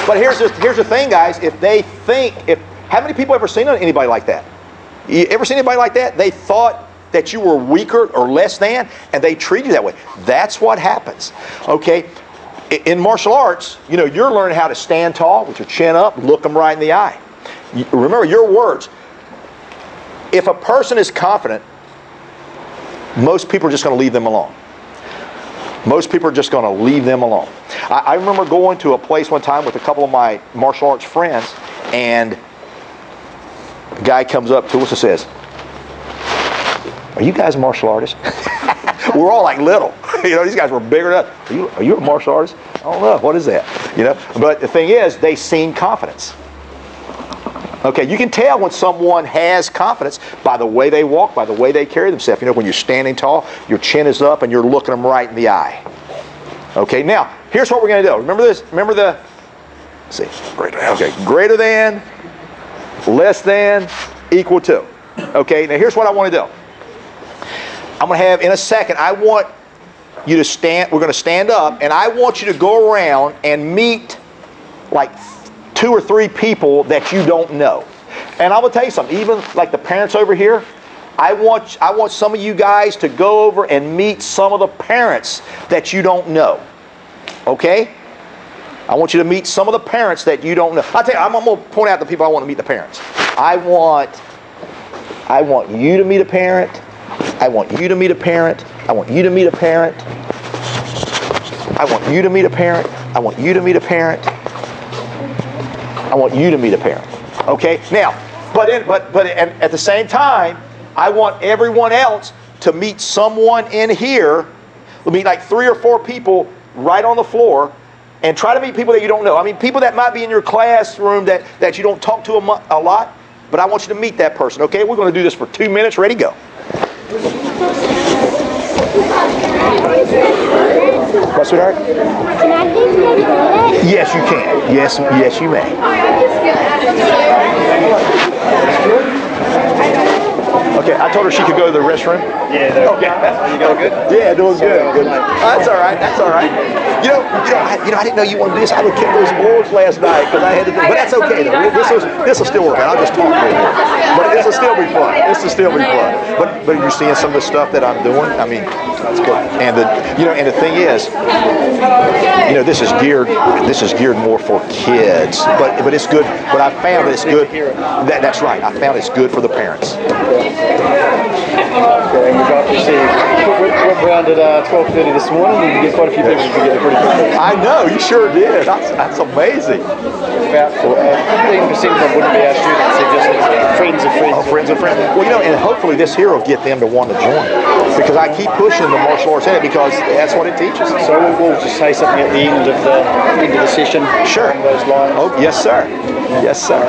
But here's the thing, guys. If they think, how many people ever seen anybody like that? You ever seen anybody like that? They thought that you were weaker or less than, and they treat you that way. That's what happens. Okay? In martial arts, you know, you're learning how to stand tall with your chin up, look them right in the eye. Remember your words. If a person is confident, most people are just going to leave them alone. Most people are just going to leave them alone. I remember going to a place one time with a couple of my martial arts friends, and a guy comes up to us and says, "Are you guys martial artists?" We're all like little. You know, these guys were bigger than us. Are you a martial artist? I don't know. What is that? You know, but the thing is, they seem confidence. Okay, you can tell when someone has confidence by the way they walk, by the way they carry themselves. You know, when you're standing tall, your chin is up and you're looking them right in the eye. Okay, now, here's what we're going to do. Remember this? Remember the, let's see, greater than, less than, equal to. Okay, now here's what I want to do. I'm going to have, in a second, I want you to stand, we're going to stand up, and I want you to go around and meet like 2 or 3 people that you don't know. And I'm going to tell you something, even like the parents over here, I want some of you guys to go over and meet some of the parents that you don't know. Okay? I want you to meet some of the parents that you don't know. I'll tell you, I'm going to point out the people I want to meet the parents. I want you to meet a parent. I want you to meet a parent. I want you to meet a parent. I want you to meet a parent. I want you to meet a parent. I want you to meet a parent. Okay? Now, but at the same time, I want everyone else to meet someone in here. We'll meet like 3 or 4 people right on the floor, and try to meet people that you don't know. I mean, people that might be in your classroom that you don't talk to a lot, but I want you to meet that person. Okay? We're going to do this for 2 minutes. Ready? Go. What, sweetheart? Can I use the toilet? Yes, you can. Yes, you may. Okay, I told her she could go to the restroom. Yeah, okay. You going good? Yeah, doing good. That's all right. That's all right. You know, I didn't know you wanted to do this. I would kick those boards last night because I had to do. But that's okay though. This will still work out. I'll just talk a little bit. But this will still be fun. This will still be fun. But you're seeing some of the stuff that I'm doing. I mean, that's good. And the thing is, you know, this is geared more for kids. But it's good. But I found that it's good. That's right. I found it's good for the parents. Okay, we got to see. Went round at 12:30 this morning, and you get quite a few people together pretty quickly. I know, you sure did. That's amazing. About 15% of them wouldn't be our students; they're just friends of friends. Oh, friends of friends. Well, you know, and hopefully this here will get them to want to join, because I keep pushing the martial arts in it because that's what it teaches. So we'll just say something at the end of the session. Sure. Along those lines. Oh, yes, sir. Yes, sir.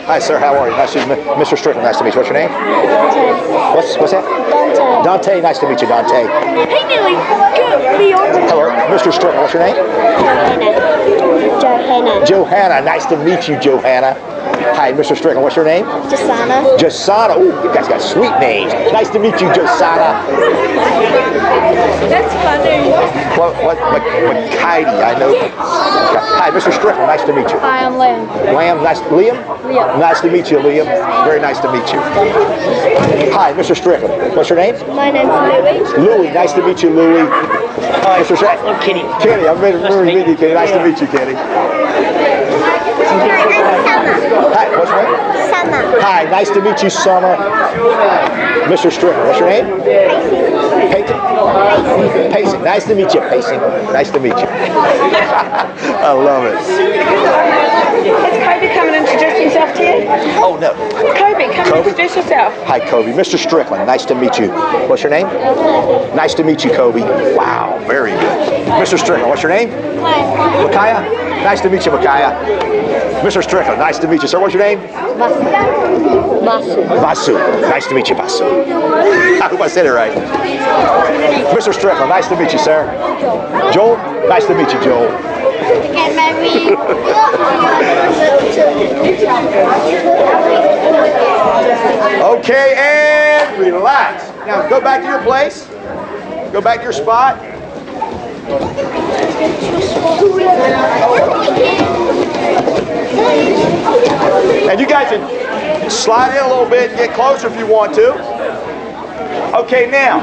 Hi, sir. How are you? Nice to meet you. Mr. Strickland, nice to meet you. What's your name? Dante. What's that? Dante. Dante, nice to meet you, Dante. Hey, Nelly. Good. Leon. Hello, Mr. Strickland. What's your name? Johanna. Johanna. Nice to meet you, Johanna. Hi, Mr. Strickland. What's your name? Jasana. Jasana. Ooh, you guys got sweet names. Nice to meet you, Jasana. That's funny. What? McKighty, I know. Okay. Hi, Mr. Strickland. Nice to meet you. Hi, I'm Liam. Liam, Liam. Nice to meet you, Liam. Very nice to meet you. Hi, Mr. Strickland. What's your name? My name's Louie. Louie. Nice to meet you, Louie. Hi, Mr. Strickland. I'm Kenny. Kenny, I've remember meeting you, Kenny. Nice to meet you, Kenny. Hi, what's your name? Summer. Hi, nice to meet you, Summer. Mr. Strickland, what's your name? Peyton. Pacing. Nice to meet you, Pacing. Nice to meet you. I love it. Has Kobe come and introduced himself to you? Oh, no. Kobe, come and introduce yourself. Hi, Kobe. Mr. Strickland, nice to meet you. What's your name? Nice to meet you, Kobe. Wow, very good. Mr. Strickland, what's your name? Micaiah. Nice to meet you, Micaiah. Mr. Strickland, nice to meet you, sir. What's your name? Vasu. Vasu. Nice to meet you, Vasu. I hope I said it right. Mr. Strickland, nice to meet you, sir. Joel, nice to meet you, Joel. Get married. Okay, and relax. Now go back to your place. Go back to your spot. And you guys can slide in a little bit and get closer if you want to. Okay, now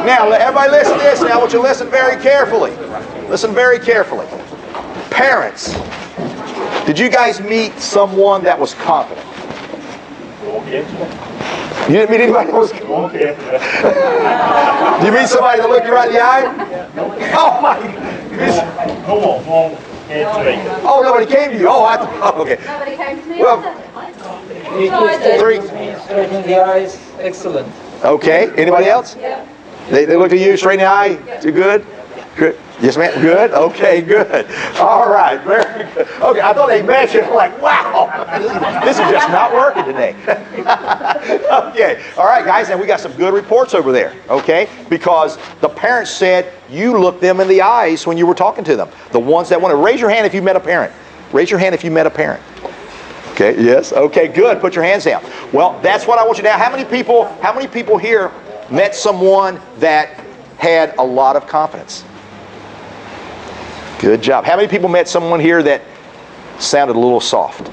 everybody listen to this. Now I want you to listen very carefully. Listen very carefully. Parents, did you guys meet someone that was confident? You didn't meet anybody that was confident? Did you meet somebody that looked you right in the eye? Oh my goodness. Oh, nobody came to you. Oh, okay. Nobody came to me. Well, three. Straight in the eyes, excellent. Okay. Anybody else? Yeah. They looked at you straight in the eye? You good? Good. Yes, ma'am. Good? Okay, good. All right. Very good. Okay, I thought they met you. I'm like, wow. This is just not working today. Okay. All right, guys. And we got some good reports over there. Okay? Because the parents said you looked them in the eyes when you were talking to them. The ones that want to. Raise your hand if you met a parent. Raise your hand if you met a parent. Okay, yes. Okay, good. Put your hands down. Well, that's what I want you to know. How many people here met someone that had a lot of confidence? Good job. How many people met someone here that sounded a little soft?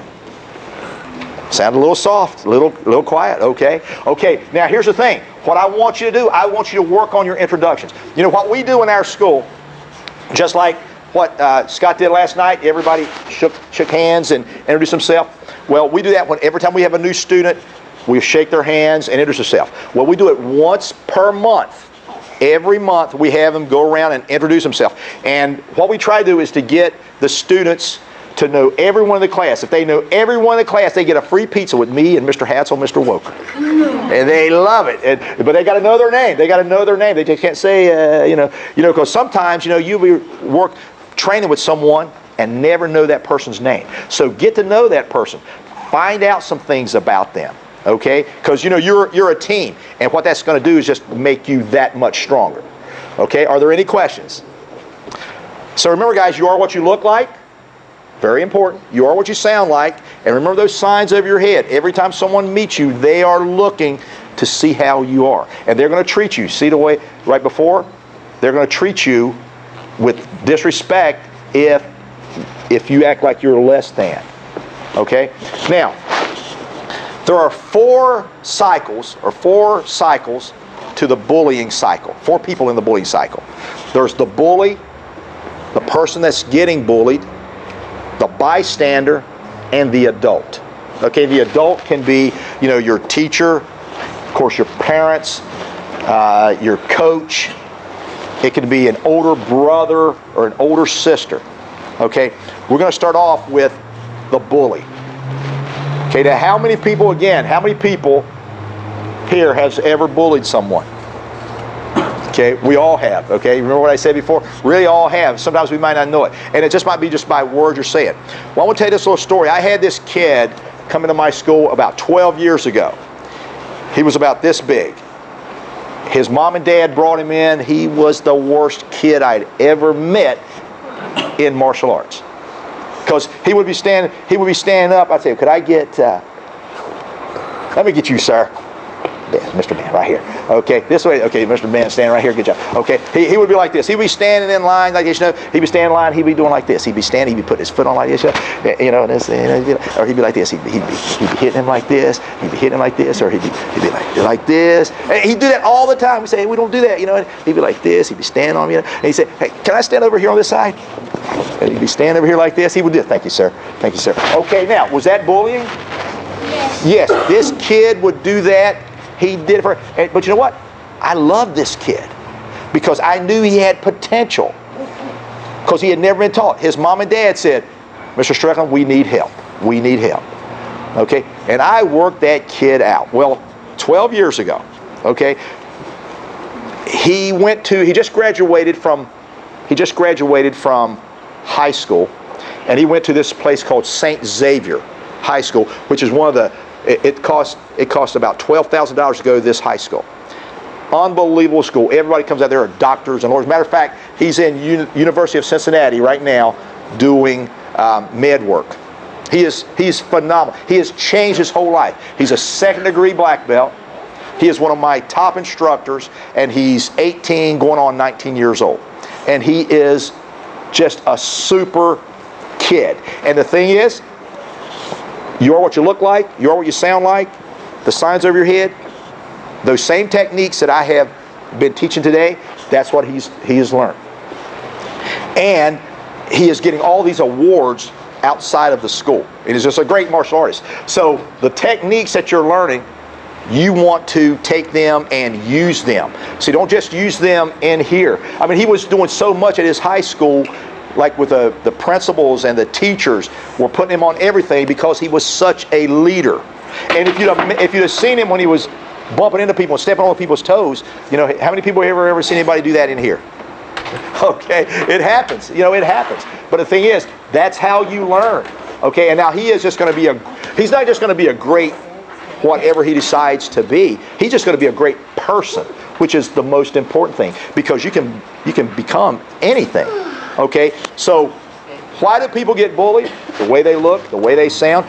Sounded a little soft, a little quiet. Okay. Okay. Now here's the thing. What I want you to do, I want you to work on your introductions. You know what we do in our school, just like what Scott did last night. Everybody shook hands and introduced themselves. Well, we do that every time we have a new student. We shake their hands and introduce themselves. Well, we do it once per month. Every month we have them go around and introduce themselves. And what we try to do is to get the students to know everyone in the class. If they know everyone in the class, they get a free pizza with me and Mr. Hatzel and Mr. Woker. And they love it. But they got to know their name. They got to know their name. They just can't say, because sometimes, you'll be training with someone and never know that person's name. So get to know that person. Find out some things about them. Okay? Because you're a team, and what that's going to do is just make you that much stronger. Okay? Are there any questions? So remember, guys, you are what you look like. Very important. You are what you sound like. And remember those signs over your head. Every time someone meets you, they are looking to see how you are. And they're going to treat you. See the way right before? They're going to treat you with disrespect if you act like you're less than. Okay? Now, there are four cycles to the bullying cycle. 4 people in the bullying cycle. There's the bully, the person that's getting bullied, the bystander, and the adult. Okay, the adult can be, your teacher, of course your parents, your coach. It can be an older brother or an older sister. Okay, we're going to start off with the bully. Okay, now how many people here has ever bullied someone? Okay, we all have. Okay, remember what I said before? Really all have. Sometimes we might not know it. And it just might be just by words you're saying. Well, I want to tell you this little story. I had this kid come into my school about 12 years ago. He was about this big. His mom and dad brought him in. He was the worst kid I'd ever met in martial arts. Because he would be standing up. I'd say, could I get, let me get you, sir. Yeah, Mr. Man, right here. Okay, this way. Okay, Mr. Man, standing right here. Good job. Okay, he would be like this. He'd be standing in line like this. He'd be standing in line. He'd be doing like this. He'd be standing. He'd be putting his foot on like this. Or he'd be like this. He'd be hitting him like this. He'd be hitting him like this. Or he'd be like this. And he'd do that all the time. We say, hey, we don't do that. And he'd be like this. He'd be standing on me. And he'd say, hey, can I stand over here on this side? And he'd be standing over here like this. He would do it. Thank you, sir. Thank you, sir. Okay, now, was that bullying? Yes. Yes, this kid would do that. He did it but you know what? I loved this kid because I knew he had potential because he had never been taught. His mom and dad said, Mr. Strickland, we need help. We need help. Okay? And I worked that kid out. Well, 12 years ago, okay, he just graduated from high school, and he went to this place called St. Xavier High School, which is one of the, it cost about $12,000 to go to this high school. Unbelievable school. Everybody comes out there are doctors and lawyers. Matter of fact, he's in University of Cincinnati right now doing med work. He's phenomenal. He has changed his whole life. He's a second-degree black belt. He is one of my top instructors, and he's 18, going on 19 years old. And he is just a super kid. And the thing is, you are what you look like, you are what you sound like, the signs over your head, those same techniques that I have been teaching today, that's what he has learned. And he is getting all these awards outside of the school. And he's just a great martial artist. So the techniques that you're learning, you want to take them and use them. So you don't just use them in here. I mean, he was doing so much at his high school, like with the principals and the teachers were putting him on everything because he was such a leader. And if you'd have seen him when he was bumping into people and stepping on people's toes, you know, how many people have ever seen anybody do that in here? Okay, it happens. You know, it happens. But the thing is, that's how you learn. Okay, and now he is just going to be he's not just going to be a great whatever he decides to be. He's just going to be a great person, which is the most important thing, because you can become anything. Okay, so why do people get bullied? The way they look, the way they sound.